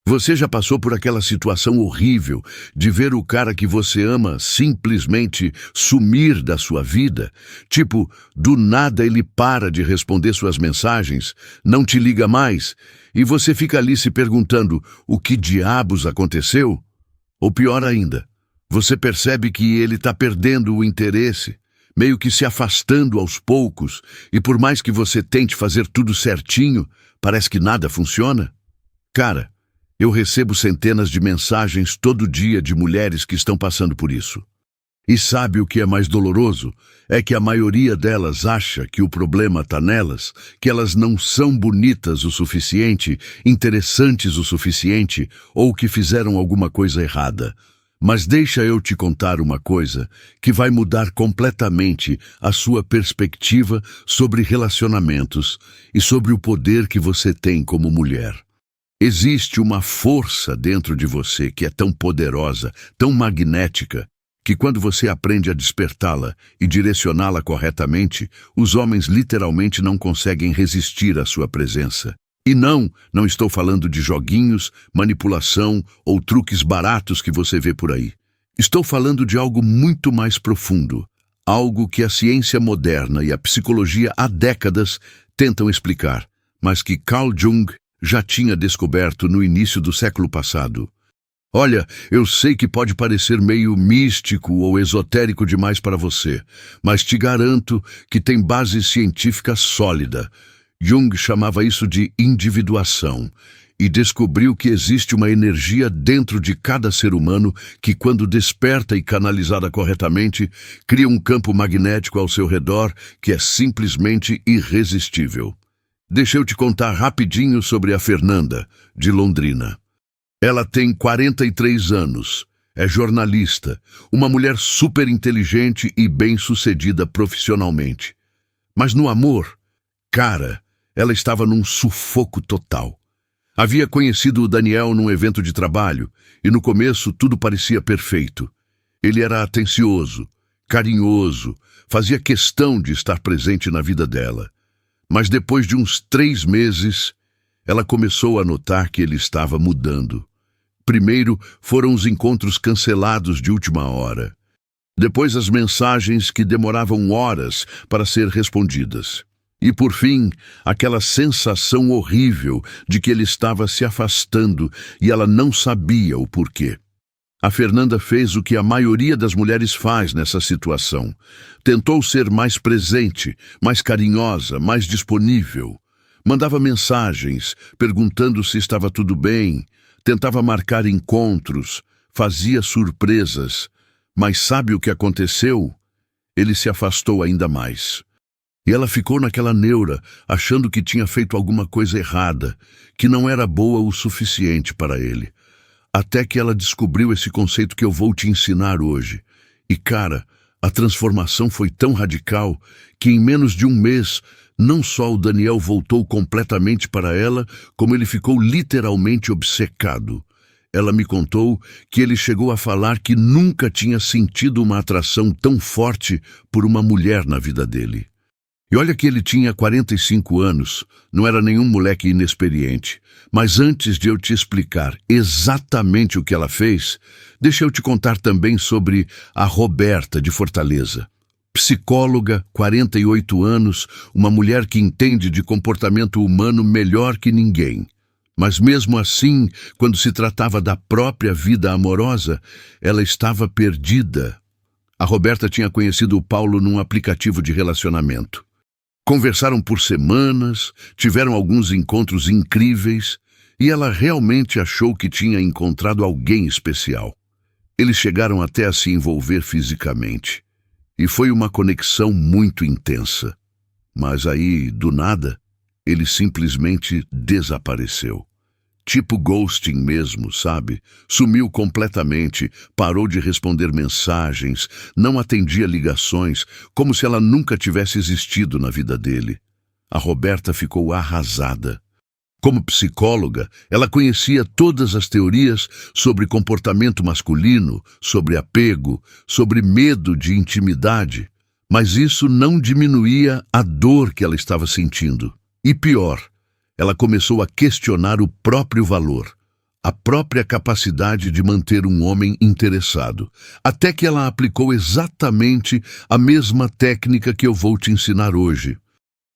Você já passou por aquela situação horrível de ver o cara que você ama simplesmente sumir da sua vida? Tipo, do nada ele para de responder suas mensagens, não te liga mais, e você fica ali se perguntando o que diabos aconteceu? Ou pior ainda, você percebe que ele está perdendo o interesse, meio que se afastando aos poucos, e por mais que você tente fazer tudo certinho, parece que nada funciona? Cara, eu recebo centenas de mensagens todo dia de mulheres que estão passando por isso. E sabe o que é mais doloroso? É que a maioria delas acha que o problema está nelas, que elas não são bonitas o suficiente, interessantes o suficiente, ou que fizeram alguma coisa errada. Mas deixa eu te contar uma coisa que vai mudar completamente a sua perspectiva sobre relacionamentos e sobre o poder que você tem como mulher. Existe uma força dentro de você que é tão poderosa, tão magnética, que quando você aprende a despertá-la e direcioná-la corretamente, os homens literalmente não conseguem resistir à sua presença. E não estou falando de joguinhos, manipulação ou truques baratos que você vê por aí. Estou falando de algo muito mais profundo, algo que a ciência moderna e a psicologia há décadas tentam explicar, mas que Carl Jung já tinha descoberto no início do século passado. Olha, eu sei que pode parecer meio místico ou esotérico demais para você, mas te garanto que tem base científica sólida. Jung chamava isso de individuação e descobriu que existe uma energia dentro de cada ser humano que, quando desperta e canalizada corretamente, cria um campo magnético ao seu redor que é simplesmente irresistível. Deixa eu te contar rapidinho sobre a Fernanda, de Londrina. Ela tem 43 anos, é jornalista, uma mulher super inteligente e bem-sucedida profissionalmente. Mas no amor, cara, ela estava num sufoco total. Havia conhecido o Daniel num evento de trabalho e no começo tudo parecia perfeito. Ele era atencioso, carinhoso, fazia questão de estar presente na vida dela. Mas depois de uns 3 meses, ela começou a notar que ele estava mudando. Primeiro foram os encontros cancelados de última hora. Depois as mensagens que demoravam horas para ser respondidas. E por fim, aquela sensação horrível de que ele estava se afastando e ela não sabia o porquê. A Fernanda fez o que a maioria das mulheres faz nessa situação. Tentou ser mais presente, mais carinhosa, mais disponível. Mandava mensagens, perguntando se estava tudo bem, tentava marcar encontros, fazia surpresas. Mas sabe o que aconteceu? Ele se afastou ainda mais. E ela ficou naquela neura, achando que tinha feito alguma coisa errada, que não era boa o suficiente para ele. Até que ela descobriu esse conceito que eu vou te ensinar hoje. E cara, a transformação foi tão radical que em menos de um mês, não só o Daniel voltou completamente para ela, como ele ficou literalmente obcecado. Ela me contou que ele chegou a falar que nunca tinha sentido uma atração tão forte por uma mulher na vida dele. E olha que ele tinha 45 anos, não era nenhum moleque inexperiente. Mas antes de eu te explicar exatamente o que ela fez, deixa eu te contar também sobre a Roberta de Fortaleza. Psicóloga, 48 anos, uma mulher que entende de comportamento humano melhor que ninguém. Mas mesmo assim, quando se tratava da própria vida amorosa, ela estava perdida. A Roberta tinha conhecido o Paulo num aplicativo de relacionamento. Conversaram por semanas, tiveram alguns encontros incríveis e ela realmente achou que tinha encontrado alguém especial. Eles chegaram até a se envolver fisicamente e foi uma conexão muito intensa. Mas aí, do nada, ele simplesmente desapareceu. Tipo ghosting mesmo, sabe? Sumiu completamente, parou de responder mensagens, não atendia ligações, como se ela nunca tivesse existido na vida dele. A Roberta ficou arrasada. Como psicóloga, ela conhecia todas as teorias sobre comportamento masculino, sobre apego, sobre medo de intimidade, mas isso não diminuía a dor que ela estava sentindo. E pior, ela começou a questionar o próprio valor. a própria capacidade de manter um homem interessado, até que ela aplicou exatamente a mesma técnica que eu vou te ensinar hoje.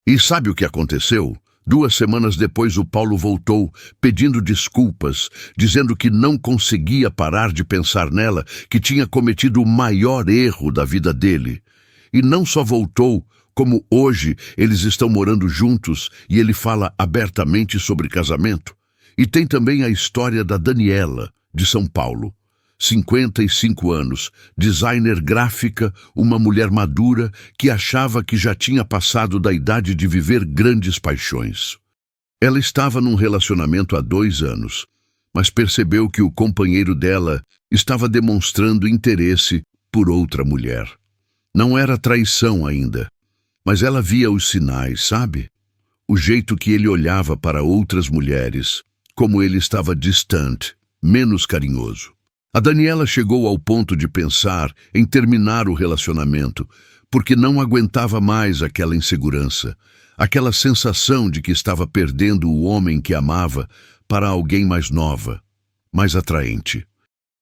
E sabe o que aconteceu? 2 semanas depois, o Paulo voltou, pedindo desculpas, dizendo que não conseguia parar de pensar nela, que tinha cometido o maior erro da vida dele. E não só voltou, como hoje eles estão morando juntos e ele fala abertamente sobre casamento. E tem também a história da Daniela, de São Paulo. 55 anos, designer gráfica, uma mulher madura que achava que já tinha passado da idade de viver grandes paixões. Ela estava num relacionamento há 2 anos, mas percebeu que o companheiro dela estava demonstrando interesse por outra mulher. Não era traição ainda, mas ela via os sinais, sabe? O jeito que ele olhava para outras mulheres, como ele estava distante, menos carinhoso. A Daniela chegou ao ponto de pensar em terminar o relacionamento, porque não aguentava mais aquela insegurança, aquela sensação de que estava perdendo o homem que amava para alguém mais nova, mais atraente.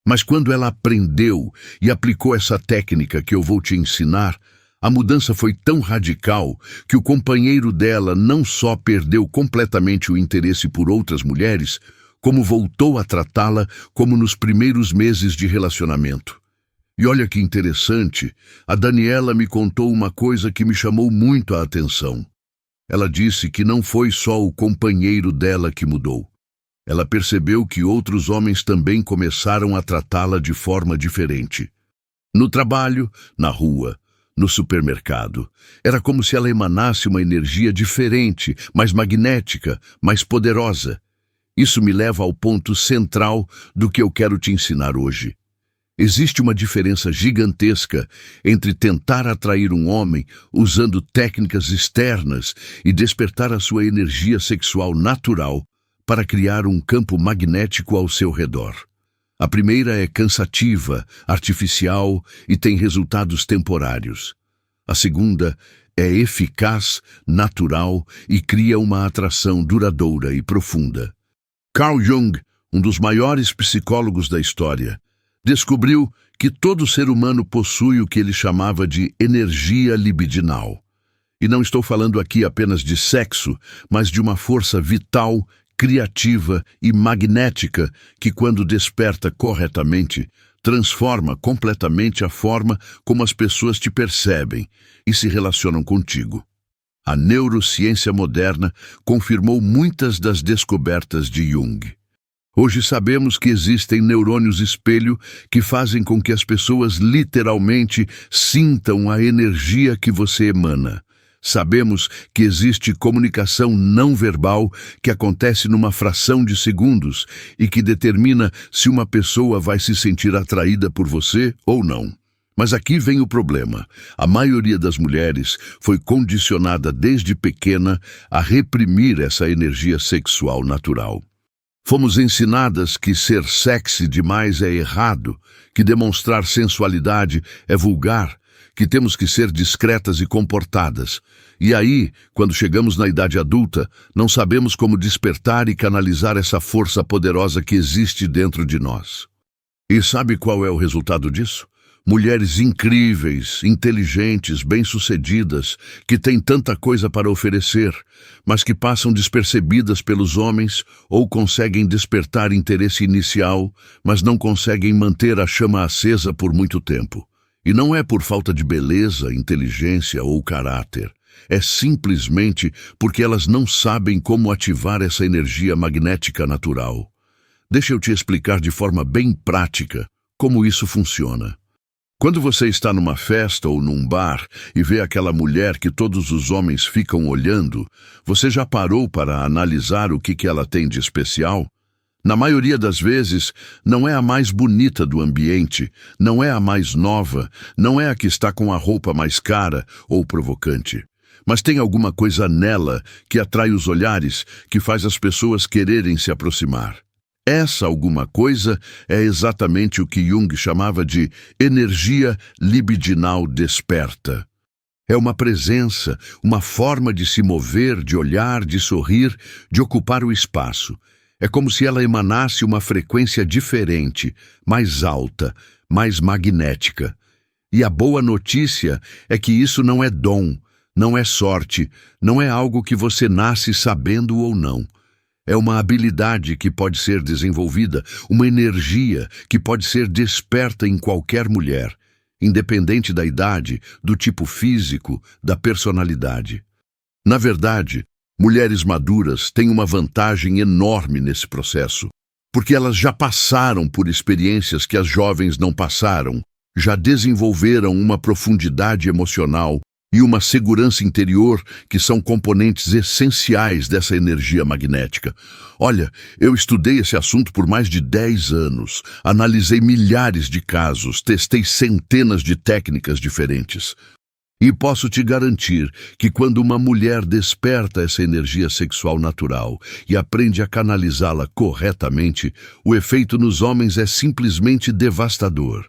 Mas quando ela aprendeu e aplicou essa técnica que eu vou te ensinar, a mudança foi tão radical que o companheiro dela não só perdeu completamente o interesse por outras mulheres, como voltou a tratá-la como nos primeiros meses de relacionamento. E olha que interessante, a Daniela me contou uma coisa que me chamou muito a atenção. Ela disse que não foi só o companheiro dela que mudou. Ela percebeu que outros homens também começaram a tratá-la de forma diferente. No trabalho, na rua, no supermercado. Era como se ela emanasse uma energia diferente, mais magnética, mais poderosa. Isso me leva ao ponto central do que eu quero te ensinar hoje. Existe uma diferença gigantesca entre tentar atrair um homem usando técnicas externas e despertar a sua energia sexual natural para criar um campo magnético ao seu redor. A primeira é cansativa, artificial e tem resultados temporários. A segunda é eficaz, natural e cria uma atração duradoura e profunda. Carl Jung, um dos maiores psicólogos da história, descobriu que todo ser humano possui o que ele chamava de energia libidinal. E não estou falando aqui apenas de sexo, mas de uma força vital, criativa e magnética que, quando desperta corretamente, transforma completamente a forma como as pessoas te percebem e se relacionam contigo. A neurociência moderna confirmou muitas das descobertas de Jung. Hoje sabemos que existem neurônios espelho que fazem com que as pessoas literalmente sintam a energia que você emana. Sabemos que existe comunicação não verbal que acontece numa fração de segundos e que determina se uma pessoa vai se sentir atraída por você ou não. Mas aqui vem o problema. A maioria das mulheres foi condicionada desde pequena a reprimir essa energia sexual natural. Fomos ensinadas que ser sexy demais é errado, que demonstrar sensualidade é vulgar, que temos que ser discretas e comportadas. E aí, quando chegamos na idade adulta, não sabemos como despertar e canalizar essa força poderosa que existe dentro de nós. E sabe qual é o resultado disso? Mulheres incríveis, inteligentes, bem-sucedidas, que têm tanta coisa para oferecer, mas que passam despercebidas pelos homens ou conseguem despertar interesse inicial, mas não conseguem manter a chama acesa por muito tempo. E não é por falta de beleza, inteligência ou caráter. É simplesmente porque elas não sabem como ativar essa energia magnética natural. Deixa eu te explicar de forma bem prática como isso funciona. Quando você está numa festa ou num bar e vê aquela mulher que todos os homens ficam olhando, você já parou para analisar o que ela tem de especial? Na maioria das vezes, não é a mais bonita do ambiente, não é a mais nova, não é a que está com a roupa mais cara ou provocante. Mas tem alguma coisa nela que atrai os olhares, que faz as pessoas quererem se aproximar. Essa alguma coisa é exatamente o que Jung chamava de energia libidinal desperta. É uma presença, uma forma de se mover, de olhar, de sorrir, de ocupar o espaço. É como se ela emanasse uma frequência diferente, mais alta, mais magnética. E a boa notícia é que isso não é dom, não é sorte, não é algo que você nasce sabendo ou não. É uma habilidade que pode ser desenvolvida, uma energia que pode ser desperta em qualquer mulher, independente da idade, do tipo físico, da personalidade. Na verdade, mulheres maduras têm uma vantagem enorme nesse processo, porque elas já passaram por experiências que as jovens não passaram, já desenvolveram uma profundidade emocional e uma segurança interior que são componentes essenciais dessa energia magnética. Olha, eu estudei esse assunto por mais de 10 anos, analisei milhares de casos, testei centenas de técnicas diferentes. E posso te garantir que quando uma mulher desperta essa energia sexual natural e aprende a canalizá-la corretamente, o efeito nos homens é simplesmente devastador.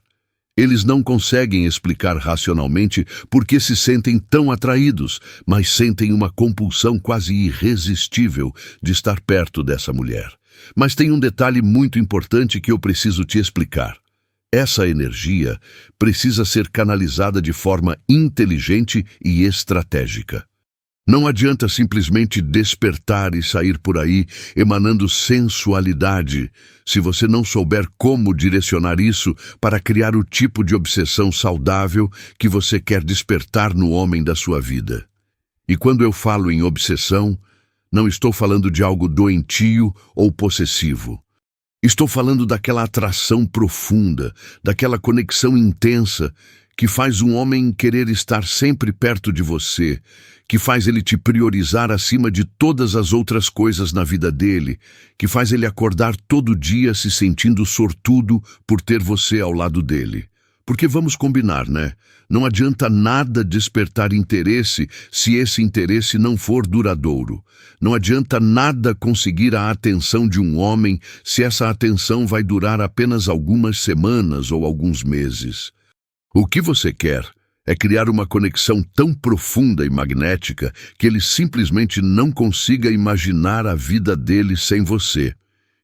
Eles não conseguem explicar racionalmente por que se sentem tão atraídos, mas sentem uma compulsão quase irresistível de estar perto dessa mulher. Mas tem um detalhe muito importante que eu preciso te explicar. Essa energia precisa ser canalizada de forma inteligente e estratégica. Não adianta simplesmente despertar e sair por aí emanando sensualidade, se você não souber como direcionar isso para criar o tipo de obsessão saudável que você quer despertar no homem da sua vida. E quando eu falo em obsessão, não estou falando de algo doentio ou possessivo. Estou falando daquela atração profunda, daquela conexão intensa que faz um homem querer estar sempre perto de você, que faz ele te priorizar acima de todas as outras coisas na vida dele, que faz ele acordar todo dia se sentindo sortudo por ter você ao lado dele. Porque vamos combinar, né? Não adianta nada despertar interesse se esse interesse não for duradouro. Não adianta nada conseguir a atenção de um homem se essa atenção vai durar apenas algumas semanas ou alguns meses. O que você quer é criar uma conexão tão profunda e magnética que ele simplesmente não consiga imaginar a vida dele sem você.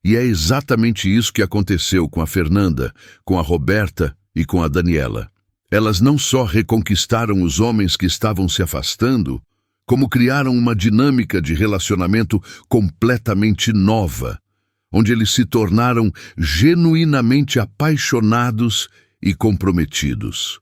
E é exatamente isso que aconteceu com a Fernanda, com a Roberta e com a Daniela. Elas não só reconquistaram os homens que estavam se afastando, como criaram uma dinâmica de relacionamento completamente nova, onde eles se tornaram genuinamente apaixonados e comprometidos.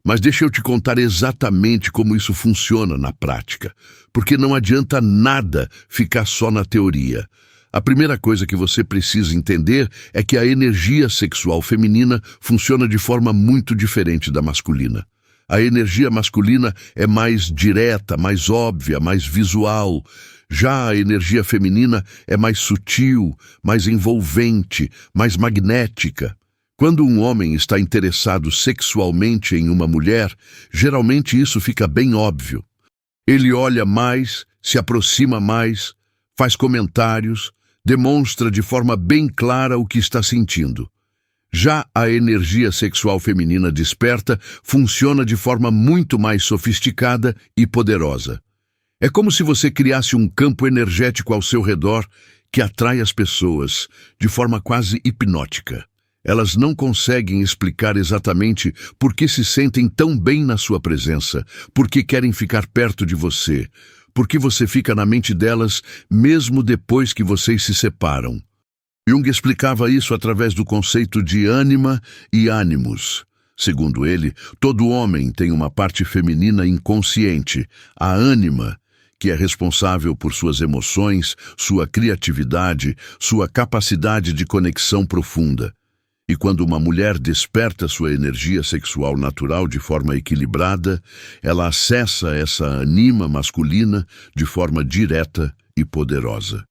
Mas deixa eu te contar exatamente como isso funciona na prática, porque não adianta nada ficar só na teoria. A primeira coisa que você precisa entender é que a energia sexual feminina funciona de forma muito diferente da masculina. A energia masculina é mais direta, mais óbvia, mais visual. Já a energia feminina é mais sutil, mais envolvente, mais magnética. Quando um homem está interessado sexualmente em uma mulher, geralmente isso fica bem óbvio. Ele olha mais, se aproxima mais, faz comentários, demonstra de forma bem clara o que está sentindo. Já a energia sexual feminina desperta funciona de forma muito mais sofisticada e poderosa. É como se você criasse um campo energético ao seu redor que atrai as pessoas de forma quase hipnótica. Elas não conseguem explicar exatamente por que se sentem tão bem na sua presença, por que querem ficar perto de você, por que você fica na mente delas mesmo depois que vocês se separam. Jung explicava isso através do conceito de ânima e ânimos. Segundo ele, todo homem tem uma parte feminina inconsciente, a ânima, que é responsável por suas emoções, sua criatividade, sua capacidade de conexão profunda. E quando uma mulher desperta sua energia sexual natural de forma equilibrada, ela acessa essa ânima masculina de forma direta e poderosa.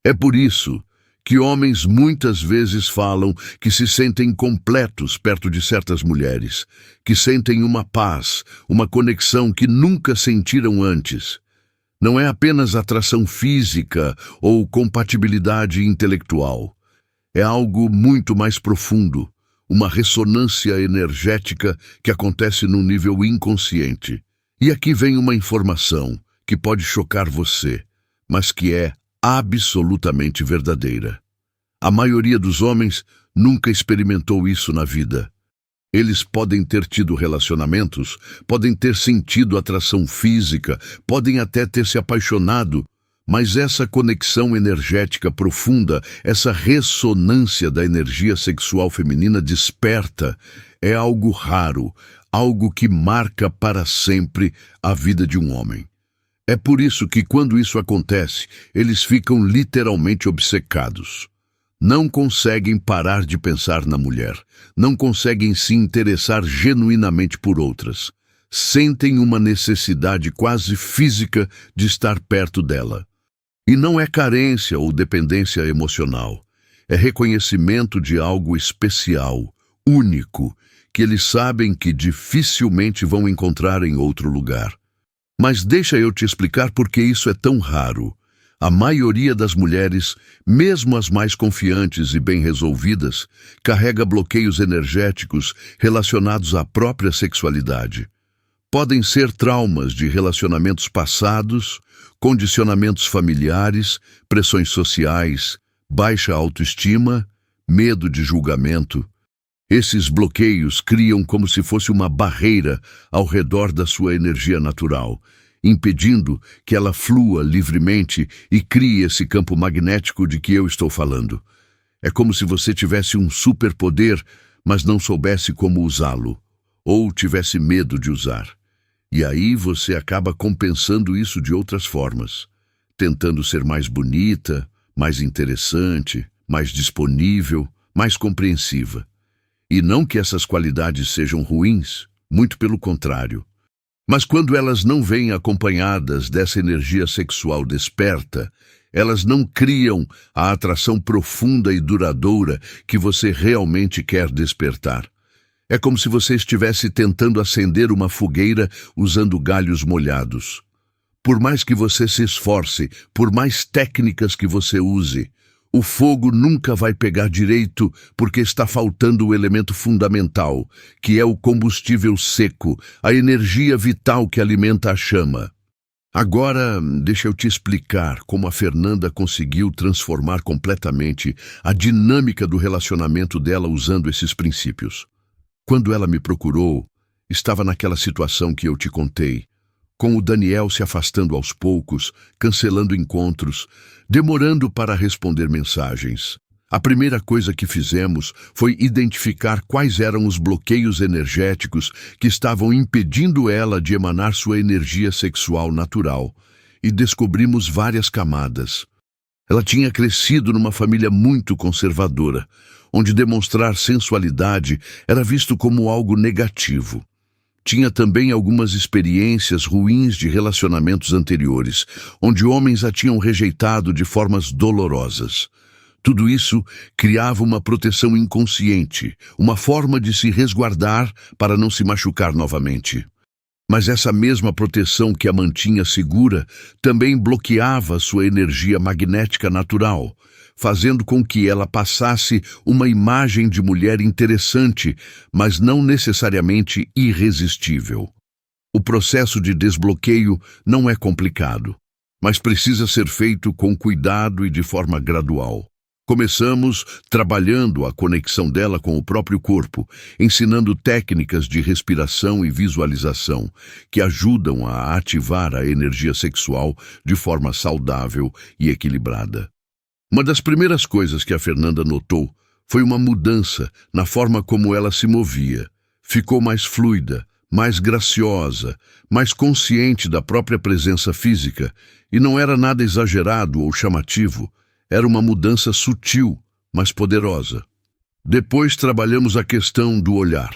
É por isso que homens muitas vezes falam que se sentem completos perto de certas mulheres, que sentem uma paz, uma conexão que nunca sentiram antes. Não é apenas atração física ou compatibilidade intelectual. É algo muito mais profundo, uma ressonância energética que acontece num nível inconsciente. E aqui vem uma informação que pode chocar você, mas que é absolutamente verdadeira. A maioria dos homens nunca experimentou isso na vida. Eles podem ter tido relacionamentos, podem ter sentido atração física, podem até ter se apaixonado, mas essa conexão energética profunda, essa ressonância da energia sexual feminina desperta, é algo raro, algo que marca para sempre a vida de um homem. É por isso que, quando isso acontece, eles ficam literalmente obcecados. Não conseguem parar de pensar na mulher, não conseguem se interessar genuinamente por outras. Sentem uma necessidade quase física de estar perto dela. E não é carência ou dependência emocional, é reconhecimento de algo especial, único, que eles sabem que dificilmente vão encontrar em outro lugar. Mas deixa eu te explicar por que isso é tão raro. A maioria das mulheres, mesmo as mais confiantes e bem resolvidas, carrega bloqueios energéticos relacionados à própria sexualidade. Podem ser traumas de relacionamentos passados, condicionamentos familiares, pressões sociais, baixa autoestima, medo de julgamento. Esses bloqueios criam como se fosse uma barreira ao redor da sua energia natural, impedindo que ela flua livremente e crie esse campo magnético de que eu estou falando. É como se você tivesse um superpoder, mas não soubesse como usá-lo, ou tivesse medo de usar. E aí você acaba compensando isso de outras formas, tentando ser mais bonita, mais interessante, mais disponível, mais compreensiva. E não que essas qualidades sejam ruins, muito pelo contrário. Mas quando elas não vêm acompanhadas dessa energia sexual desperta, elas não criam a atração profunda e duradoura que você realmente quer despertar. É como se você estivesse tentando acender uma fogueira usando galhos molhados. Por mais que você se esforce, por mais técnicas que você use, o fogo nunca vai pegar direito porque está faltando o elemento fundamental, que é o combustível seco, a energia vital que alimenta a chama. Agora, deixa eu te explicar como a Fernanda conseguiu transformar completamente a dinâmica do relacionamento dela usando esses princípios. Quando ela me procurou, estava naquela situação que eu te contei, com o Daniel se afastando aos poucos, cancelando encontros, demorando para responder mensagens. A primeira coisa que fizemos foi identificar quais eram os bloqueios energéticos que estavam impedindo ela de emanar sua energia sexual natural, e descobrimos várias camadas. Ela tinha crescido numa família muito conservadora, onde demonstrar sensualidade era visto como algo negativo. Tinha também algumas experiências ruins de relacionamentos anteriores, onde homens a tinham rejeitado de formas dolorosas. Tudo isso criava uma proteção inconsciente, uma forma de se resguardar para não se machucar novamente. Mas essa mesma proteção que a mantinha segura também bloqueava sua energia magnética natural, fazendo com que ela passasse uma imagem de mulher interessante, mas não necessariamente irresistível. O processo de desbloqueio não é complicado, mas precisa ser feito com cuidado e de forma gradual. Começamos trabalhando a conexão dela com o próprio corpo, ensinando técnicas de respiração e visualização que ajudam a ativar a energia sexual de forma saudável e equilibrada. Uma das primeiras coisas que a Fernanda notou foi uma mudança na forma como ela se movia. Ficou mais fluida, mais graciosa, mais consciente da própria presença física, e não era nada exagerado ou chamativo. Era uma mudança sutil, mas poderosa. Depois trabalhamos a questão do olhar.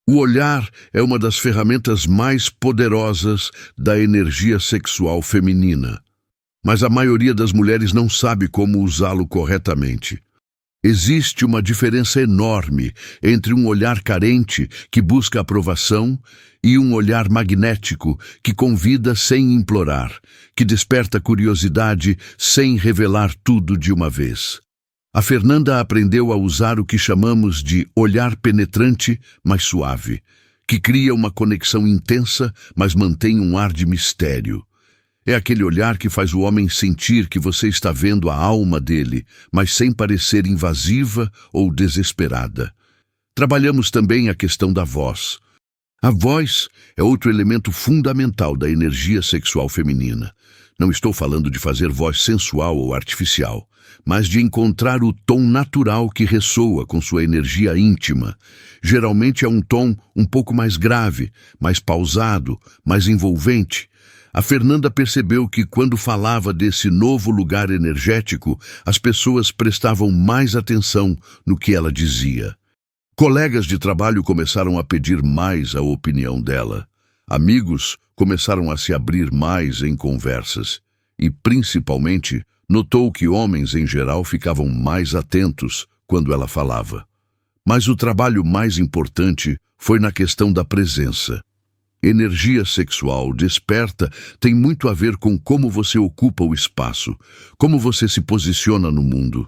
O olhar é uma das ferramentas mais poderosas da energia sexual feminina. Mas a maioria das mulheres não sabe como usá-lo corretamente. Existe uma diferença enorme entre um olhar carente, que busca aprovação, e um olhar magnético, que convida sem implorar, que desperta curiosidade sem revelar tudo de uma vez. A Fernanda aprendeu a usar o que chamamos de olhar penetrante, mas suave, que cria uma conexão intensa, mas mantém um ar de mistério. É aquele olhar que faz o homem sentir que você está vendo a alma dele, mas sem parecer invasiva ou desesperada. Trabalhamos também a questão da voz. A voz é outro elemento fundamental da energia sexual feminina. Não estou falando de fazer voz sensual ou artificial, mas de encontrar o tom natural que ressoa com sua energia íntima. Geralmente é um tom um pouco mais grave, mais pausado, mais envolvente. A Fernanda percebeu que quando falava desse novo lugar energético, as pessoas prestavam mais atenção no que ela dizia. Colegas de trabalho começaram a pedir mais a opinião dela. Amigos começaram a se abrir mais em conversas. E, principalmente, notou que homens em geral ficavam mais atentos quando ela falava. Mas o trabalho mais importante foi na questão da presença. Energia sexual desperta tem muito a ver com como você ocupa o espaço, como você se posiciona no mundo.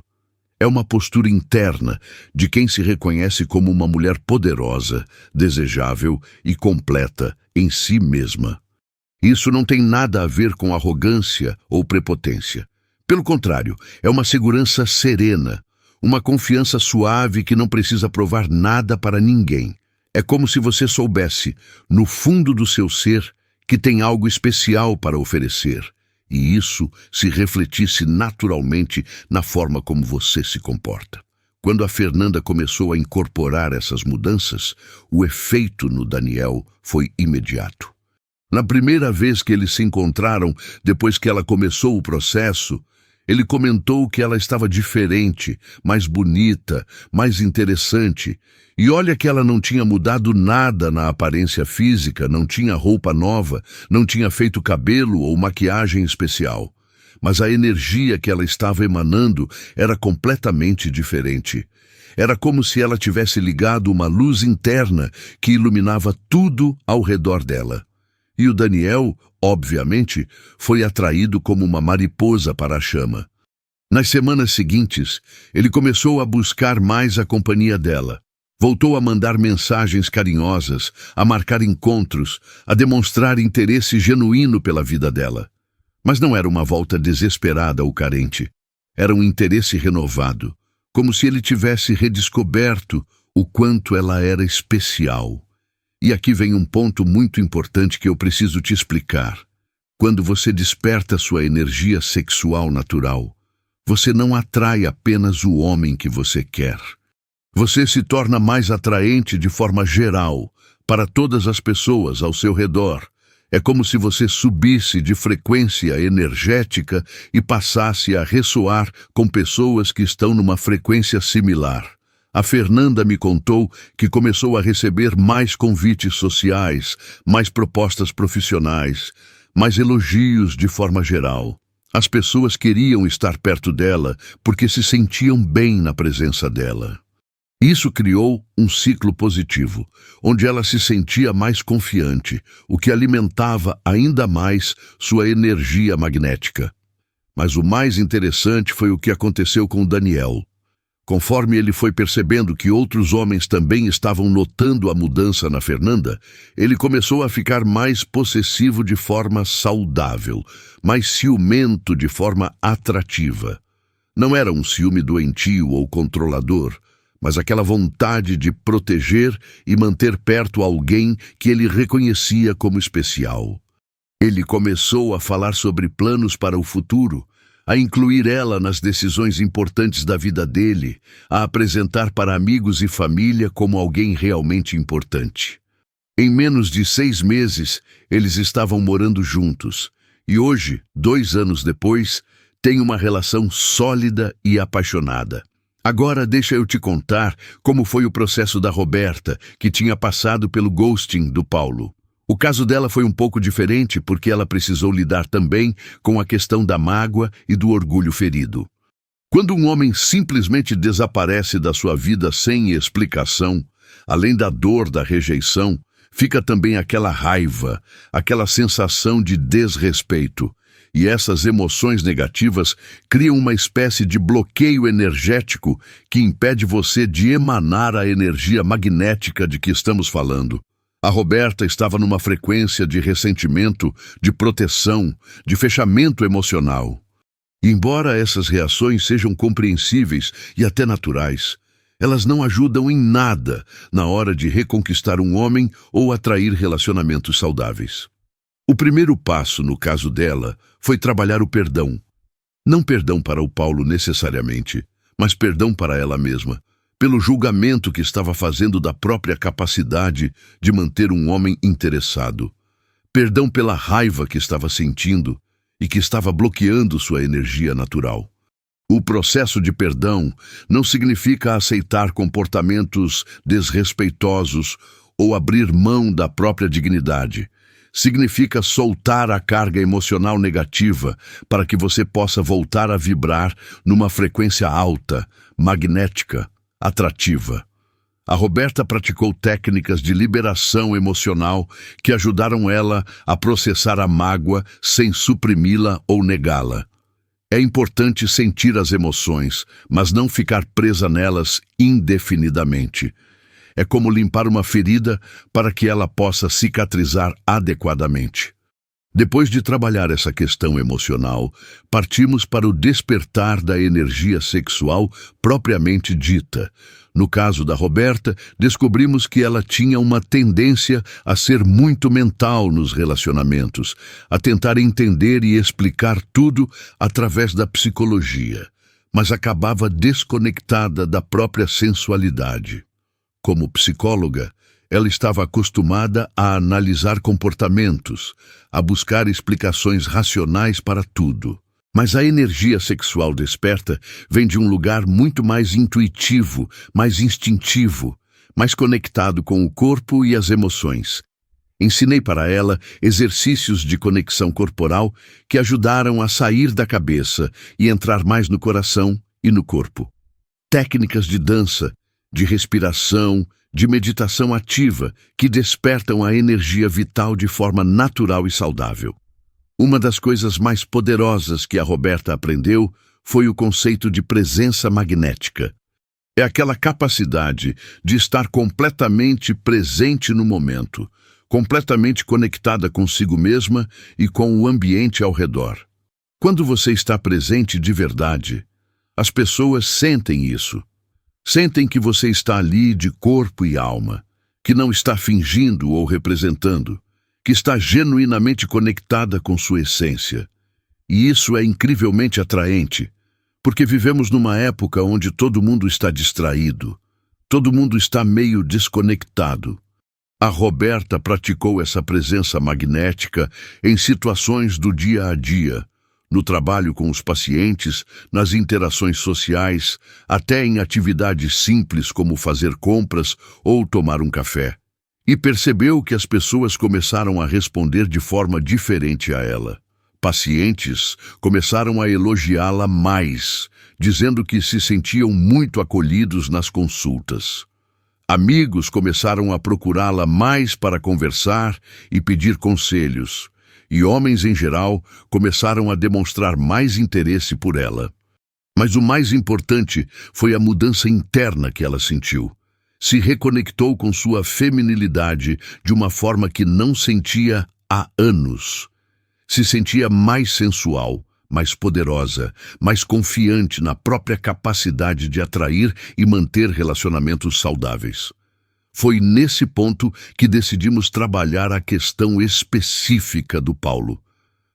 É uma postura interna de quem se reconhece como uma mulher poderosa, desejável e completa em si mesma. Isso não tem nada a ver com arrogância ou prepotência. Pelo contrário, é uma segurança serena, uma confiança suave que não precisa provar nada para ninguém. É como se você soubesse, no fundo do seu ser, que tem algo especial para oferecer. E isso se refletisse naturalmente na forma como você se comporta. Quando a Fernanda começou a incorporar essas mudanças, o efeito no Daniel foi imediato. Na primeira vez que eles se encontraram, depois que ela começou o processo, ele comentou que ela estava diferente, mais bonita, mais interessante. E olha que ela não tinha mudado nada na aparência física, não tinha roupa nova, não tinha feito cabelo ou maquiagem especial. Mas a energia que ela estava emanando era completamente diferente. Era como se ela tivesse ligado uma luz interna que iluminava tudo ao redor dela. E o Daniel, obviamente, foi atraído como uma mariposa para a chama. Nas semanas seguintes, ele começou a buscar mais a companhia dela. Voltou a mandar mensagens carinhosas, a marcar encontros, a demonstrar interesse genuíno pela vida dela. Mas não era uma volta desesperada ou carente. Era um interesse renovado, como se ele tivesse redescoberto o quanto ela era especial. E aqui vem um ponto muito importante que eu preciso te explicar. Quando você desperta sua energia sexual natural, você não atrai apenas o homem que você quer. Você se torna mais atraente de forma geral, para todas as pessoas ao seu redor. É como se você subisse de frequência energética e passasse a ressoar com pessoas que estão numa frequência similar. A Fernanda me contou que começou a receber mais convites sociais, mais propostas profissionais, mais elogios de forma geral. As pessoas queriam estar perto dela porque se sentiam bem na presença dela. Isso criou um ciclo positivo, onde ela se sentia mais confiante, o que alimentava ainda mais sua energia magnética. Mas o mais interessante foi o que aconteceu com Daniel. Conforme ele foi percebendo que outros homens também estavam notando a mudança na Fernanda, ele começou a ficar mais possessivo de forma saudável, mais ciumento de forma atrativa. Não era um ciúme doentio ou controlador, mas aquela vontade de proteger e manter perto alguém que ele reconhecia como especial. Ele começou a falar sobre planos para o futuro, a incluir ela nas decisões importantes da vida dele, a apresentar para amigos e família como alguém realmente importante. Em menos de 6 meses, eles estavam morando juntos, e hoje, 2 anos depois, têm uma relação sólida e apaixonada. Agora deixa eu te contar como foi o processo da Roberta, que tinha passado pelo ghosting do Paulo. O caso dela foi um pouco diferente porque ela precisou lidar também com a questão da mágoa e do orgulho ferido. Quando um homem simplesmente desaparece da sua vida sem explicação, além da dor da rejeição, fica também aquela raiva, aquela sensação de desrespeito. E essas emoções negativas criam uma espécie de bloqueio energético que impede você de emanar a energia magnética de que estamos falando. A Roberta estava numa frequência de ressentimento, de proteção, de fechamento emocional. E embora essas reações sejam compreensíveis e até naturais, elas não ajudam em nada na hora de reconquistar um homem ou atrair relacionamentos saudáveis. O primeiro passo, no caso dela, foi trabalhar o perdão. Não perdão para o Paulo necessariamente, mas perdão para ela mesma, pelo julgamento que estava fazendo da própria capacidade de manter um homem interessado. Perdão pela raiva que estava sentindo e que estava bloqueando sua energia natural. O processo de perdão não significa aceitar comportamentos desrespeitosos ou abrir mão da própria dignidade. Significa soltar a carga emocional negativa para que você possa voltar a vibrar numa frequência alta, magnética, atrativa. A Roberta praticou técnicas de liberação emocional que ajudaram ela a processar a mágoa sem suprimi-la ou negá-la. É importante sentir as emoções, mas não ficar presa nelas indefinidamente. É como limpar uma ferida para que ela possa cicatrizar adequadamente. Depois de trabalhar essa questão emocional, partimos para o despertar da energia sexual propriamente dita. No caso da Roberta, descobrimos que ela tinha uma tendência a ser muito mental nos relacionamentos, a tentar entender e explicar tudo através da psicologia, mas acabava desconectada da própria sensualidade. Como psicóloga, ela estava acostumada a analisar comportamentos, a buscar explicações racionais para tudo. Mas a energia sexual desperta vem de um lugar muito mais intuitivo, mais instintivo, mais conectado com o corpo e as emoções. Ensinei para ela exercícios de conexão corporal que ajudaram a sair da cabeça e entrar mais no coração e no corpo. Técnicas de dança, de respiração, de meditação ativa que despertam a energia vital de forma natural e saudável. Uma das coisas mais poderosas que a Roberta aprendeu foi o conceito de presença magnética. É aquela capacidade de estar completamente presente no momento, completamente conectada consigo mesma e com o ambiente ao redor. Quando você está presente de verdade, as pessoas sentem isso. Sentem que você está ali de corpo e alma, que não está fingindo ou representando, que está genuinamente conectada com sua essência. E isso é incrivelmente atraente, porque vivemos numa época onde todo mundo está distraído, todo mundo está meio desconectado. A Roberta praticou essa presença magnética em situações do dia a dia, no trabalho com os pacientes, nas interações sociais, até em atividades simples como fazer compras ou tomar um café. E percebeu que as pessoas começaram a responder de forma diferente a ela. Pacientes começaram a elogiá-la mais, dizendo que se sentiam muito acolhidos nas consultas. Amigos começaram a procurá-la mais para conversar e pedir conselhos. E homens, em geral, começaram a demonstrar mais interesse por ela. Mas o mais importante foi a mudança interna que ela sentiu. Se reconectou com sua feminilidade de uma forma que não sentia há anos. Se sentia mais sensual, mais poderosa, mais confiante na própria capacidade de atrair e manter relacionamentos saudáveis. Foi nesse ponto que decidimos trabalhar a questão específica do Paulo.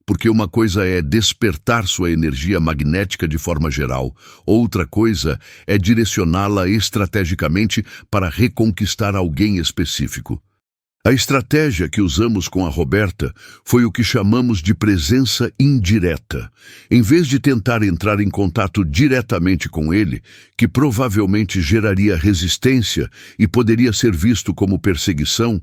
Porque uma coisa é despertar sua energia magnética de forma geral, outra coisa é direcioná-la estrategicamente para reconquistar alguém específico. A estratégia que usamos com a Roberta foi o que chamamos de presença indireta. Em vez de tentar entrar em contato diretamente com ele, que provavelmente geraria resistência e poderia ser visto como perseguição,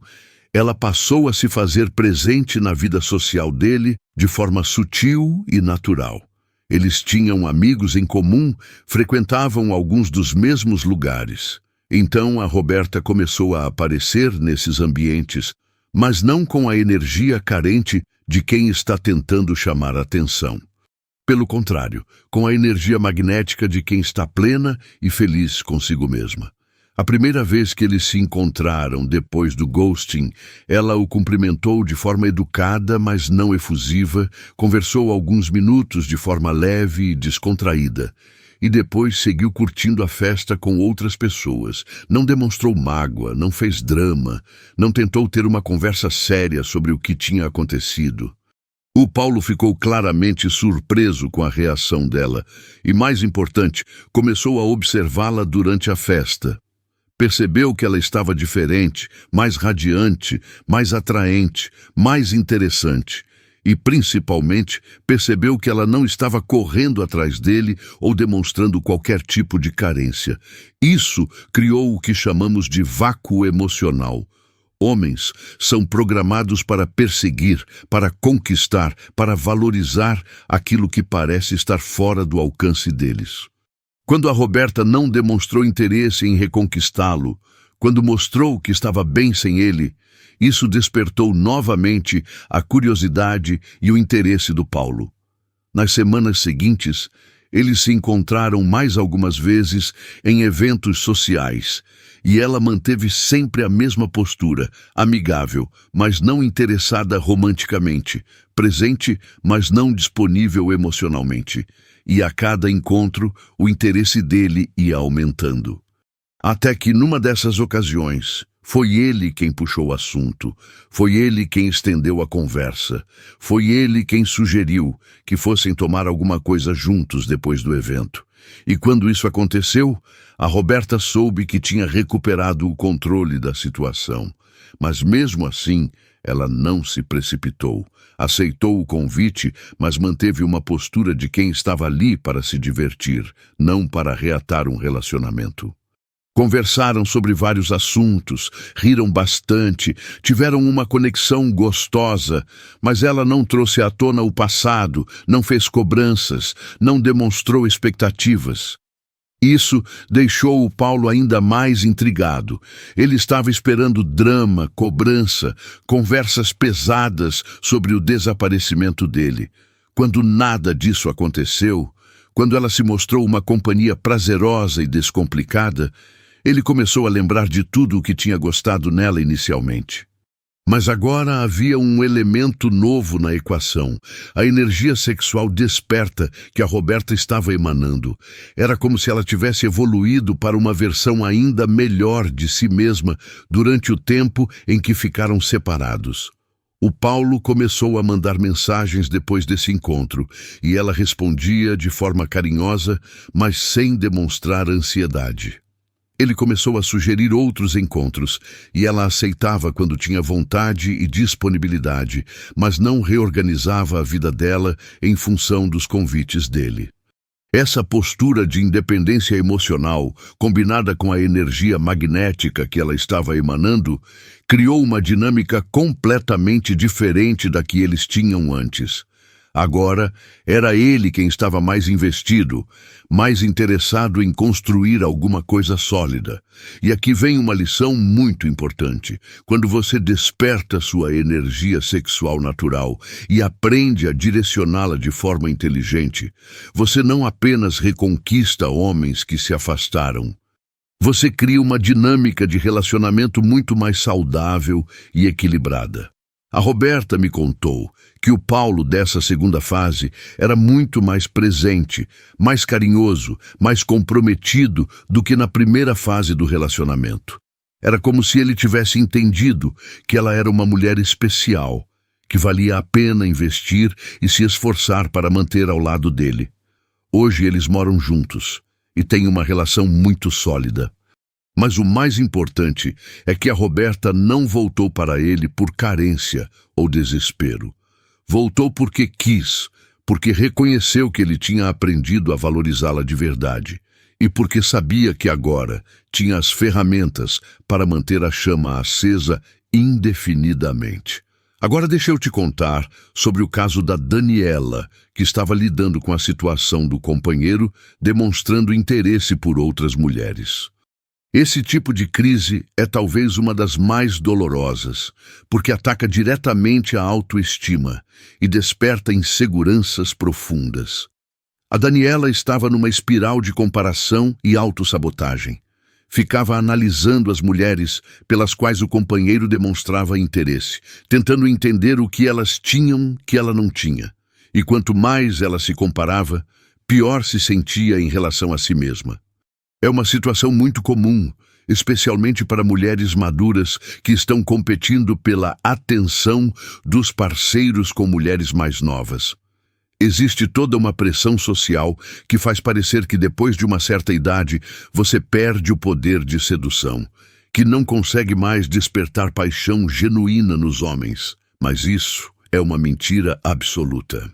ela passou a se fazer presente na vida social dele de forma sutil e natural. Eles tinham amigos em comum, frequentavam alguns dos mesmos lugares. Então a Roberta começou a aparecer nesses ambientes, mas não com a energia carente de quem está tentando chamar a atenção. Pelo contrário, com a energia magnética de quem está plena e feliz consigo mesma. A primeira vez que eles se encontraram depois do ghosting, ela o cumprimentou de forma educada, mas não efusiva, conversou alguns minutos de forma leve e descontraída, e depois seguiu curtindo a festa com outras pessoas. Não demonstrou mágoa, não fez drama, não tentou ter uma conversa séria sobre o que tinha acontecido. O Paulo ficou claramente surpreso com a reação dela e, mais importante, começou a observá-la durante a festa. Percebeu que ela estava diferente, mais radiante, mais atraente, mais interessante. E, principalmente, percebeu que ela não estava correndo atrás dele ou demonstrando qualquer tipo de carência. Isso criou o que chamamos de vácuo emocional. Homens são programados para perseguir, para conquistar, para valorizar aquilo que parece estar fora do alcance deles. Quando a Roberta não demonstrou interesse em reconquistá-lo, quando mostrou que estava bem sem ele, isso despertou novamente a curiosidade e o interesse do Paulo. Nas semanas seguintes, eles se encontraram mais algumas vezes em eventos sociais, e ela manteve sempre a mesma postura, amigável, mas não interessada romanticamente, presente, mas não disponível emocionalmente. E a cada encontro, o interesse dele ia aumentando. Até que, numa dessas ocasiões, foi ele quem puxou o assunto, foi ele quem estendeu a conversa, foi ele quem sugeriu que fossem tomar alguma coisa juntos depois do evento. E quando isso aconteceu, a Roberta soube que tinha recuperado o controle da situação. Mas mesmo assim, ela não se precipitou. Aceitou o convite, mas manteve uma postura de quem estava ali para se divertir, não para reatar um relacionamento. Conversaram sobre vários assuntos, riram bastante, tiveram uma conexão gostosa, mas ela não trouxe à tona o passado, não fez cobranças, não demonstrou expectativas. Isso deixou o Paulo ainda mais intrigado. Ele estava esperando drama, cobrança, conversas pesadas sobre o desaparecimento dele. Quando nada disso aconteceu, quando ela se mostrou uma companhia prazerosa e descomplicada, ele começou a lembrar de tudo o que tinha gostado nela inicialmente. Mas agora havia um elemento novo na equação, a energia sexual desperta que a Roberta estava emanando. Era como se ela tivesse evoluído para uma versão ainda melhor de si mesma durante o tempo em que ficaram separados. O Paulo começou a mandar mensagens depois desse encontro, e ela respondia de forma carinhosa, mas sem demonstrar ansiedade. Ele começou a sugerir outros encontros, e ela aceitava quando tinha vontade e disponibilidade, mas não reorganizava a vida dela em função dos convites dele. Essa postura de independência emocional, combinada com a energia magnética que ela estava emanando, criou uma dinâmica completamente diferente da que eles tinham antes. Agora, era ele quem estava mais investido, mais interessado em construir alguma coisa sólida. E aqui vem uma lição muito importante. Quando você desperta sua energia sexual natural e aprende a direcioná-la de forma inteligente, você não apenas reconquista homens que se afastaram. Você cria uma dinâmica de relacionamento muito mais saudável e equilibrada. A Roberta me contou que o Paulo dessa segunda fase era muito mais presente, mais carinhoso, mais comprometido do que na primeira fase do relacionamento. Era como se ele tivesse entendido que ela era uma mulher especial, que valia a pena investir e se esforçar para manter ao lado dele. Hoje eles moram juntos e têm uma relação muito sólida. Mas o mais importante é que a Roberta não voltou para ele por carência ou desespero. Voltou porque quis, porque reconheceu que ele tinha aprendido a valorizá-la de verdade e porque sabia que agora tinha as ferramentas para manter a chama acesa indefinidamente. Agora deixa eu te contar sobre o caso da Daniela, que estava lidando com a situação do companheiro, demonstrando interesse por outras mulheres. Esse tipo de crise é talvez uma das mais dolorosas, porque ataca diretamente a autoestima e desperta inseguranças profundas. A Daniela estava numa espiral de comparação e autossabotagem. Ficava analisando as mulheres pelas quais o companheiro demonstrava interesse, tentando entender o que elas tinham que ela não tinha. E quanto mais ela se comparava, pior se sentia em relação a si mesma. É uma situação muito comum, especialmente para mulheres maduras que estão competindo pela atenção dos parceiros com mulheres mais novas. Existe toda uma pressão social que faz parecer que depois de uma certa idade você perde o poder de sedução, que não consegue mais despertar paixão genuína nos homens. Mas isso é uma mentira absoluta.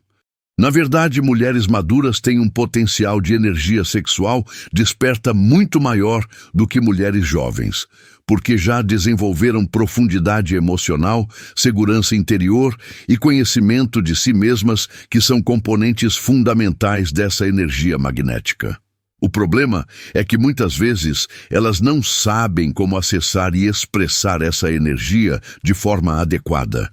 Na verdade, mulheres maduras têm um potencial de energia sexual desperta muito maior do que mulheres jovens, porque já desenvolveram profundidade emocional, segurança interior e conhecimento de si mesmas, que são componentes fundamentais dessa energia magnética. O problema é que muitas vezes elas não sabem como acessar e expressar essa energia de forma adequada.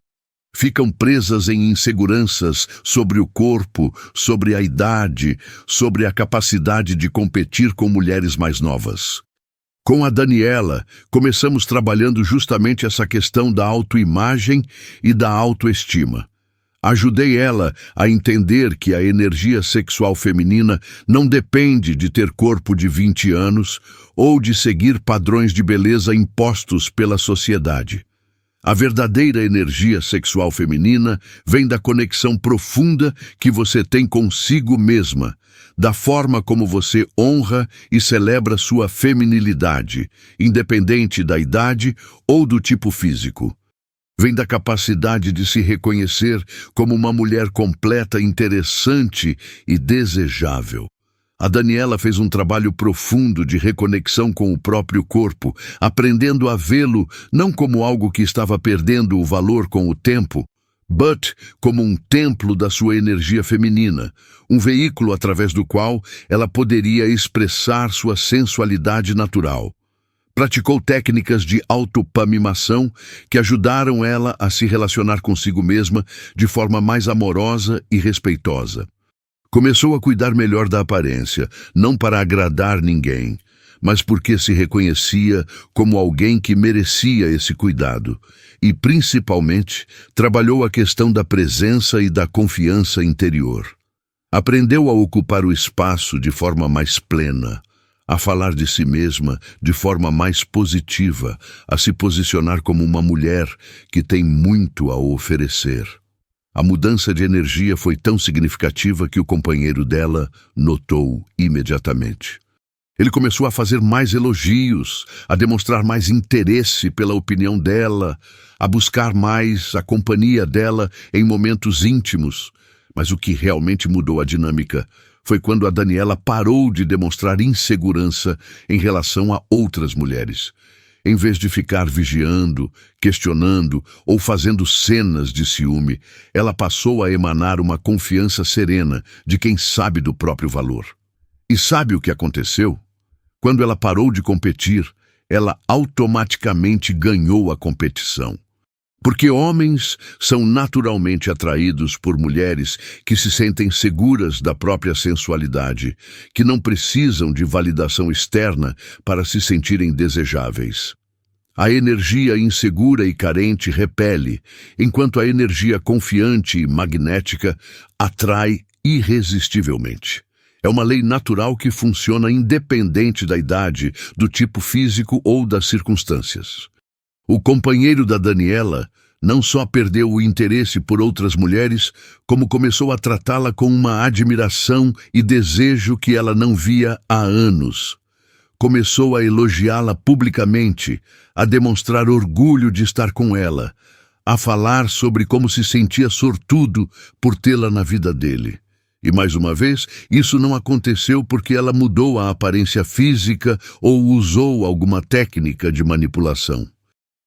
Ficam presas em inseguranças sobre o corpo, sobre a idade, sobre a capacidade de competir com mulheres mais novas. Com a Daniela, começamos trabalhando justamente essa questão da autoimagem e da autoestima. Ajudei ela a entender que a energia sexual feminina não depende de ter corpo de 20 anos ou de seguir padrões de beleza impostos pela sociedade. A verdadeira energia sexual feminina vem da conexão profunda que você tem consigo mesma, da forma como você honra e celebra sua feminilidade, independente da idade ou do tipo físico. Vem da capacidade de se reconhecer como uma mulher completa, interessante e desejável. A Daniela fez um trabalho profundo de reconexão com o próprio corpo, aprendendo a vê-lo não como algo que estava perdendo o valor com o tempo, but como um templo da sua energia feminina, um veículo através do qual ela poderia expressar sua sensualidade natural. Praticou técnicas de autopamimação que ajudaram ela a se relacionar consigo mesma de forma mais amorosa e respeitosa. Começou a cuidar melhor da aparência, não para agradar ninguém, mas porque se reconhecia como alguém que merecia esse cuidado. E, principalmente, trabalhou a questão da presença e da confiança interior. Aprendeu a ocupar o espaço de forma mais plena, a falar de si mesma de forma mais positiva, a se posicionar como uma mulher que tem muito a oferecer. A mudança de energia foi tão significativa que o companheiro dela notou imediatamente. Ele começou a fazer mais elogios, a demonstrar mais interesse pela opinião dela, a buscar mais a companhia dela em momentos íntimos. Mas o que realmente mudou a dinâmica foi quando a Daniela parou de demonstrar insegurança em relação a outras mulheres. Em vez de ficar vigiando, questionando ou fazendo cenas de ciúme, ela passou a emanar uma confiança serena de quem sabe do próprio valor. E sabe o que aconteceu? Quando ela parou de competir, ela automaticamente ganhou a competição. Porque homens são naturalmente atraídos por mulheres que se sentem seguras da própria sensualidade, que não precisam de validação externa para se sentirem desejáveis. A energia insegura e carente repele, enquanto a energia confiante e magnética atrai irresistivelmente. É uma lei natural que funciona independente da idade, do tipo físico ou das circunstâncias. O companheiro da Daniela não só perdeu o interesse por outras mulheres, como começou a tratá-la com uma admiração e desejo que ela não via há anos. Começou a elogiá-la publicamente, a demonstrar orgulho de estar com ela, a falar sobre como se sentia sortudo por tê-la na vida dele. E mais uma vez, isso não aconteceu porque ela mudou a aparência física ou usou alguma técnica de manipulação.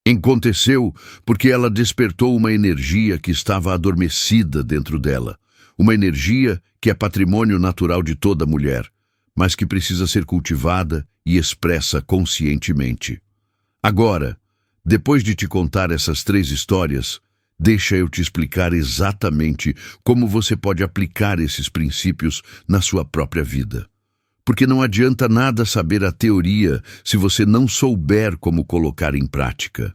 Aconteceu porque ela despertou uma energia que estava adormecida dentro dela, uma energia que é patrimônio natural de toda mulher, mas que precisa ser cultivada e expressa conscientemente. Agora, depois de te contar essas 3 histórias, deixa eu te explicar exatamente como você pode aplicar esses princípios na sua própria vida. porque não adianta nada saber a teoria se você não souber como colocar em prática.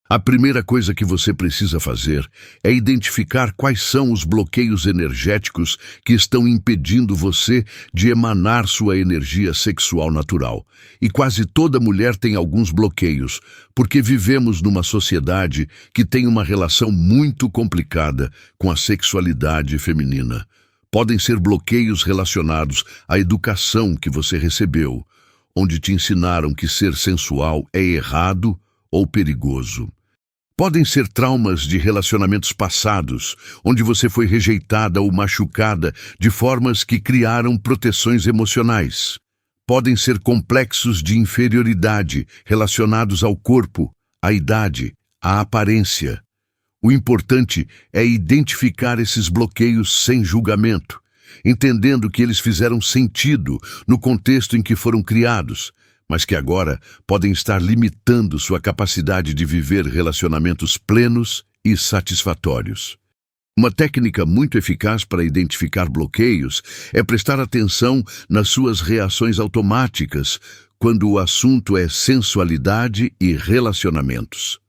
A primeira coisa que você precisa fazer é identificar quais são os bloqueios energéticos que estão impedindo você de emanar sua energia sexual natural. E quase toda mulher tem alguns bloqueios, porque vivemos numa sociedade que tem uma relação muito complicada com a sexualidade feminina. Podem ser bloqueios relacionados à educação que você recebeu, onde te ensinaram que ser sensual é errado ou perigoso. Podem ser traumas de relacionamentos passados, onde você foi rejeitada ou machucada de formas que criaram proteções emocionais. Podem ser complexos de inferioridade relacionados ao corpo, à idade, à aparência. O importante é identificar esses bloqueios sem julgamento, entendendo que eles fizeram sentido no contexto em que foram criados, mas que agora podem estar limitando sua capacidade de viver relacionamentos plenos e satisfatórios. Uma técnica muito eficaz para identificar bloqueios é prestar atenção nas suas reações automáticas quando o assunto é sensualidade e relacionamentos.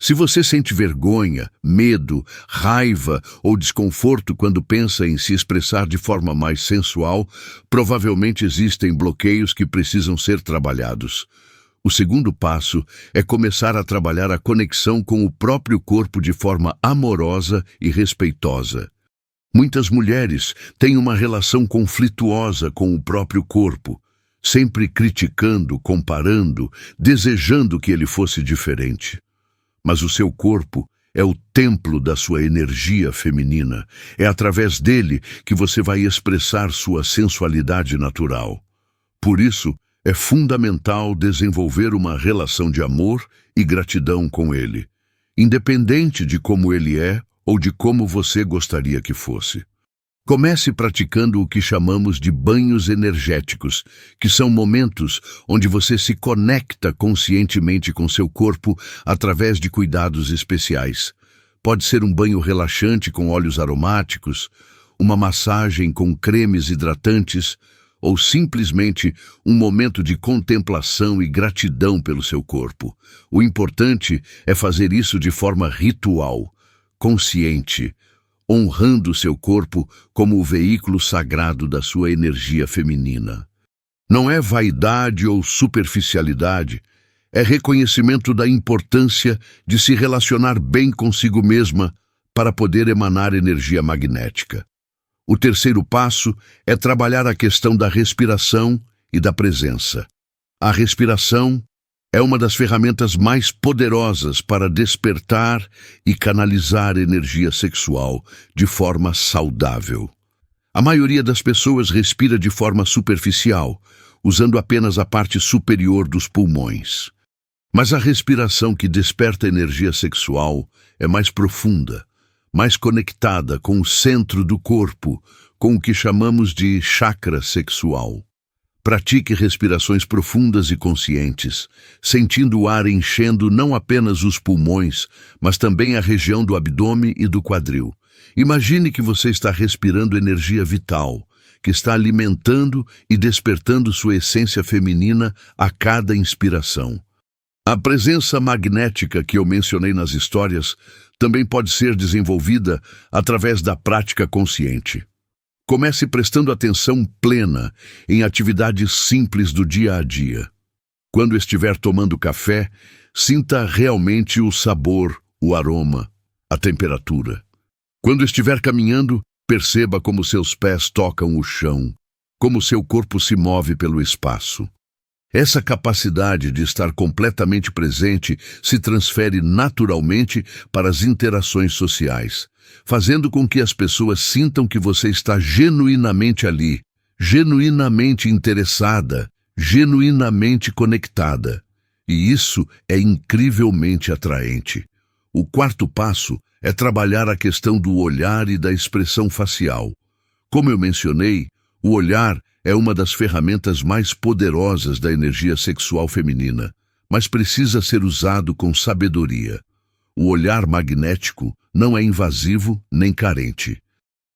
Se você sente vergonha, medo, raiva ou desconforto quando pensa em se expressar de forma mais sensual, provavelmente existem bloqueios que precisam ser trabalhados. O segundo passo é começar a trabalhar a conexão com o próprio corpo de forma amorosa e respeitosa. Muitas mulheres têm uma relação conflituosa com o próprio corpo, sempre criticando, comparando, desejando que ele fosse diferente. Mas o seu corpo é o templo da sua energia feminina. É através dele que você vai expressar sua sensualidade natural. Por isso, é fundamental desenvolver uma relação de amor e gratidão com ele, independente de como ele é ou de como você gostaria que fosse. Comece praticando o que chamamos de banhos energéticos, que são momentos onde você se conecta conscientemente com seu corpo através de cuidados especiais. Pode ser um banho relaxante com óleos aromáticos, uma massagem com cremes hidratantes, ou simplesmente um momento de contemplação e gratidão pelo seu corpo. O importante é fazer isso de forma ritual, consciente, honrando seu corpo como o veículo sagrado da sua energia feminina. Não é vaidade ou superficialidade, é reconhecimento da importância de se relacionar bem consigo mesma para poder emanar energia magnética. O terceiro passo é trabalhar a questão da respiração e da presença. A respiração é uma das ferramentas mais poderosas para despertar e canalizar energia sexual de forma saudável. A maioria das pessoas respira de forma superficial, usando apenas a parte superior dos pulmões. Mas a respiração que desperta energia sexual é mais profunda, mais conectada com o centro do corpo, com o que chamamos de chakra sexual. Pratique respirações profundas e conscientes, sentindo o ar enchendo não apenas os pulmões, mas também a região do abdômen e do quadril. Imagine que você está respirando energia vital, que está alimentando e despertando sua essência feminina a cada inspiração. A presença magnética que eu mencionei nas histórias também pode ser desenvolvida através da prática consciente. Comece prestando atenção plena em atividades simples do dia a dia. Quando estiver tomando café, sinta realmente o sabor, o aroma, a temperatura. Quando estiver caminhando, perceba como seus pés tocam o chão, como seu corpo se move pelo espaço. Essa capacidade de estar completamente presente se transfere naturalmente para as interações sociais, fazendo com que as pessoas sintam que você está genuinamente ali, genuinamente interessada, genuinamente conectada. E isso é incrivelmente atraente. O quarto passo é trabalhar a questão do olhar e da expressão facial. Como eu mencionei, o olhar é uma das ferramentas mais poderosas da energia sexual feminina, mas precisa ser usado com sabedoria. O olhar magnético não é invasivo nem carente.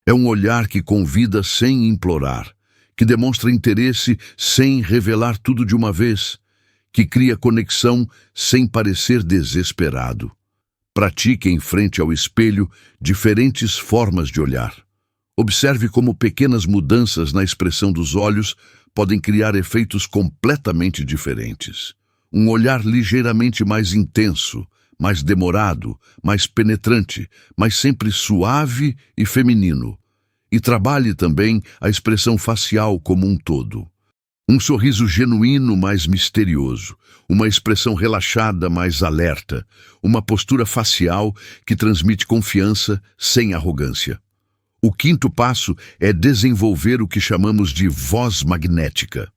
É um olhar que convida sem implorar, que demonstra interesse sem revelar tudo de uma vez, que cria conexão sem parecer desesperado. Pratique em frente ao espelho diferentes formas de olhar. Observe como pequenas mudanças na expressão dos olhos podem criar efeitos completamente diferentes. Um olhar ligeiramente mais intenso, mais demorado, mais penetrante, mas sempre suave e feminino. E trabalhe também a expressão facial como um todo. Um sorriso genuíno mais misterioso, uma expressão relaxada mais alerta, uma postura facial que transmite confiança sem arrogância. O quinto passo é desenvolver o que chamamos de voz magnética.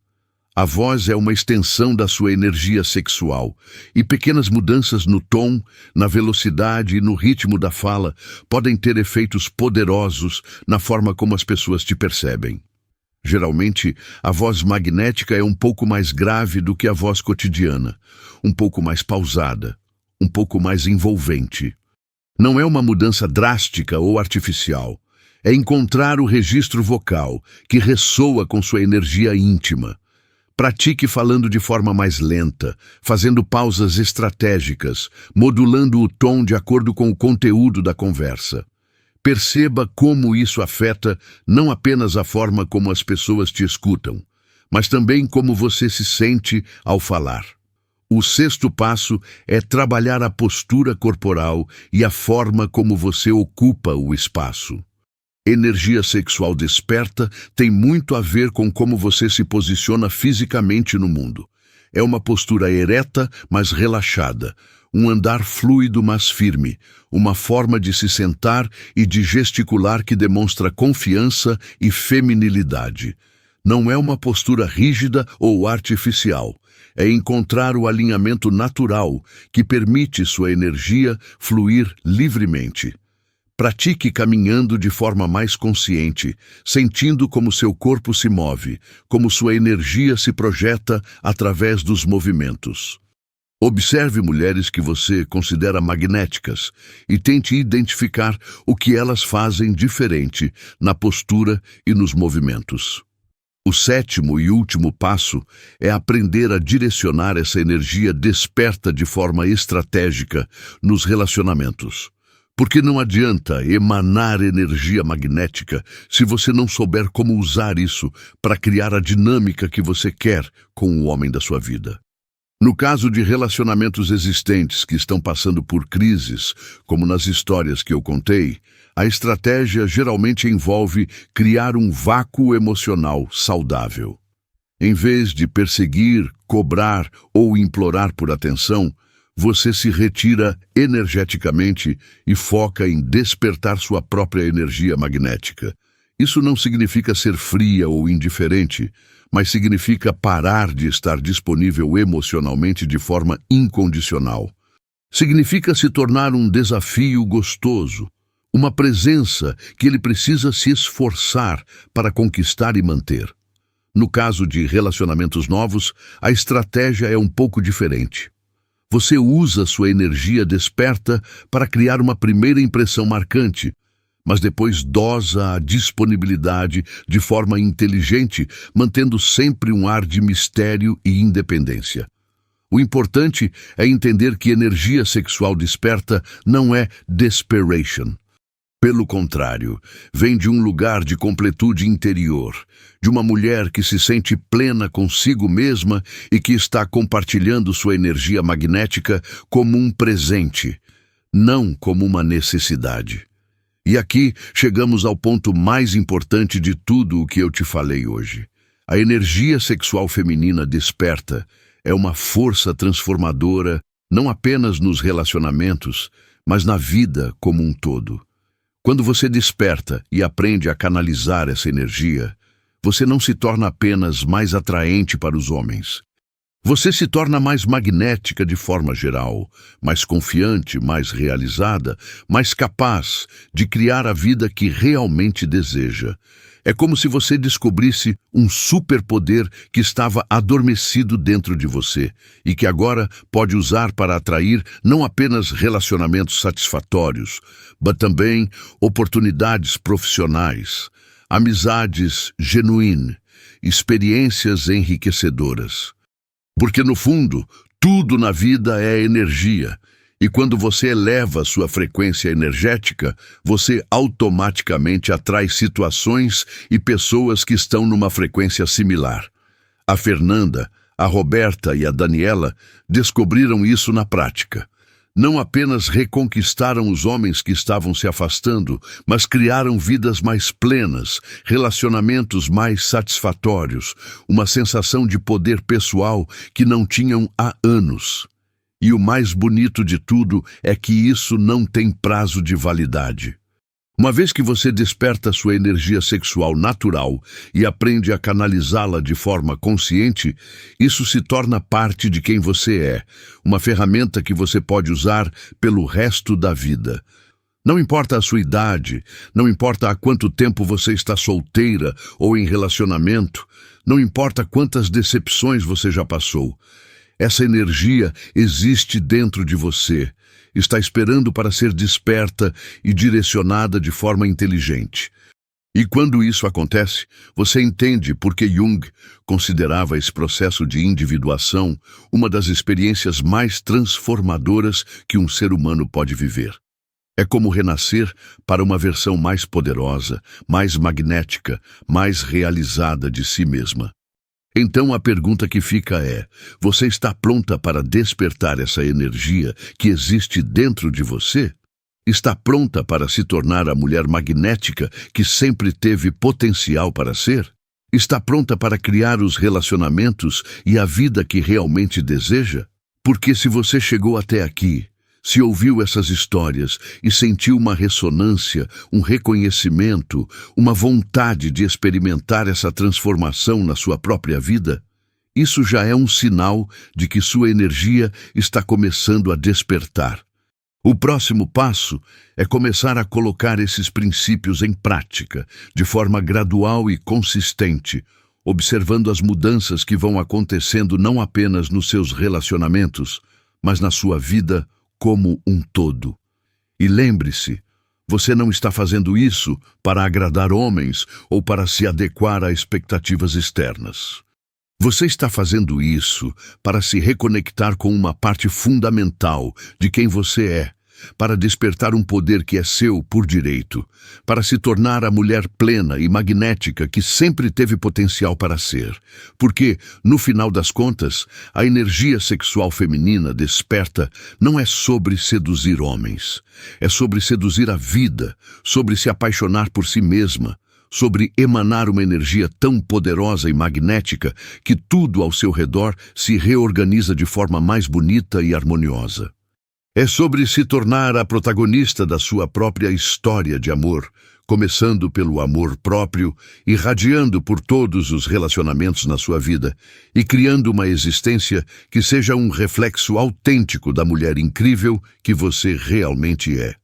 A voz é uma extensão da sua energia sexual, e pequenas mudanças no tom, na velocidade e no ritmo da fala podem ter efeitos poderosos na forma como as pessoas te percebem. Geralmente, a voz magnética é um pouco mais grave do que a voz cotidiana, um pouco mais pausada, um pouco mais envolvente. Não é uma mudança drástica ou artificial. É encontrar o registro vocal que ressoa com sua energia íntima. Pratique falando de forma mais lenta, fazendo pausas estratégicas, modulando o tom de acordo com o conteúdo da conversa. Perceba como isso afeta não apenas a forma como as pessoas te escutam, mas também como você se sente ao falar. O sexto passo é trabalhar a postura corporal e a forma como você ocupa o espaço. Energia sexual desperta tem muito a ver com como você se posiciona fisicamente no mundo. É uma postura ereta, mas relaxada, um andar fluido, mas firme, uma forma de se sentar e de gesticular que demonstra confiança e feminilidade. Não é uma postura rígida ou artificial. É encontrar o alinhamento natural que permite sua energia fluir livremente. Pratique caminhando de forma mais consciente, sentindo como seu corpo se move, como sua energia se projeta através dos movimentos. Observe mulheres que você considera magnéticas e tente identificar o que elas fazem diferente na postura e nos movimentos. O sétimo e último passo é aprender a direcionar essa energia desperta de forma estratégica nos relacionamentos. Porque não adianta emanar energia magnética se você não souber como usar isso para criar a dinâmica que você quer com o homem da sua vida. No caso de relacionamentos existentes que estão passando por crises, como nas histórias que eu contei, a estratégia geralmente envolve criar um vácuo emocional saudável. Em vez de perseguir, cobrar ou implorar por atenção, você se retira energeticamente e foca em despertar sua própria energia magnética. Isso não significa ser fria ou indiferente, mas significa parar de estar disponível emocionalmente de forma incondicional. Significa se tornar um desafio gostoso, uma presença que ele precisa se esforçar para conquistar e manter. No caso de relacionamentos novos, a estratégia é um pouco diferente. Você usa sua energia desperta para criar uma primeira impressão marcante, mas depois dosa a disponibilidade de forma inteligente, mantendo sempre um ar de mistério e independência. O importante é entender que energia sexual desperta não é desperation. Pelo contrário, vem de um lugar de completude interior, de uma mulher que se sente plena consigo mesma e que está compartilhando sua energia magnética como um presente, não como uma necessidade. E aqui chegamos ao ponto mais importante de tudo o que eu te falei hoje. A energia sexual feminina desperta é uma força transformadora não apenas nos relacionamentos, mas na vida como um todo. Quando você desperta e aprende a canalizar essa energia, você não se torna apenas mais atraente para os homens. Você se torna mais magnética de forma geral, mais confiante, mais realizada, mais capaz de criar a vida que realmente deseja. É como se você descobrisse um superpoder que estava adormecido dentro de você e que agora pode usar para atrair não apenas relacionamentos satisfatórios, mas também oportunidades profissionais, amizades genuínas experiências enriquecedoras. Porque, no fundo, tudo na vida é energia. E quando você eleva sua frequência energética, você automaticamente atrai situações e pessoas que estão numa frequência similar. A Fernanda, a Roberta e a Daniela descobriram isso na prática. Não apenas reconquistaram os homens que estavam se afastando, mas criaram vidas mais plenas, relacionamentos mais satisfatórios, uma sensação de poder pessoal que não tinham há anos. E o mais bonito de tudo é que isso não tem prazo de validade. Uma vez que você desperta sua energia sexual natural e aprende a canalizá-la de forma consciente, isso se torna parte de quem você é, uma ferramenta que você pode usar pelo resto da vida. Não importa a sua idade, não importa há quanto tempo você está solteira ou em relacionamento, não importa quantas decepções você já passou. Essa energia existe dentro de você. Está esperando para ser desperta e direcionada de forma inteligente. E quando isso acontece, você entende por que Jung considerava esse processo de individuação uma das experiências mais transformadoras que um ser humano pode viver. É como renascer para uma versão mais poderosa, mais magnética, mais realizada de si mesma. Então a pergunta que fica é: você está pronta para despertar essa energia que existe dentro de você? Está pronta para se tornar a mulher magnética que sempre teve potencial para ser? Está pronta para criar os relacionamentos e a vida que realmente deseja? Porque se você chegou até aqui, se ouviu essas histórias e sentiu uma ressonância, um reconhecimento, uma vontade de experimentar essa transformação na sua própria vida, isso já é um sinal de que sua energia está começando a despertar. O próximo passo é começar a colocar esses princípios em prática, de forma gradual e consistente, observando as mudanças que vão acontecendo não apenas nos seus relacionamentos, mas na sua vida como um todo. E lembre-se, você não está fazendo isso para agradar homens ou para se adequar a expectativas externas. Você está fazendo isso para se reconectar com uma parte fundamental de quem você é, para despertar um poder que é seu por direito, para se tornar a mulher plena e magnética que sempre teve potencial para ser. Porque, no final das contas, a energia sexual feminina desperta não é sobre seduzir homens, é sobre seduzir a vida, sobre se apaixonar por si mesma, sobre emanar uma energia tão poderosa e magnética que tudo ao seu redor se reorganiza de forma mais bonita e harmoniosa. É sobre se tornar a protagonista da sua própria história de amor, começando pelo amor próprio, irradiando por todos os relacionamentos na sua vida e criando uma existência que seja um reflexo autêntico da mulher incrível que você realmente é.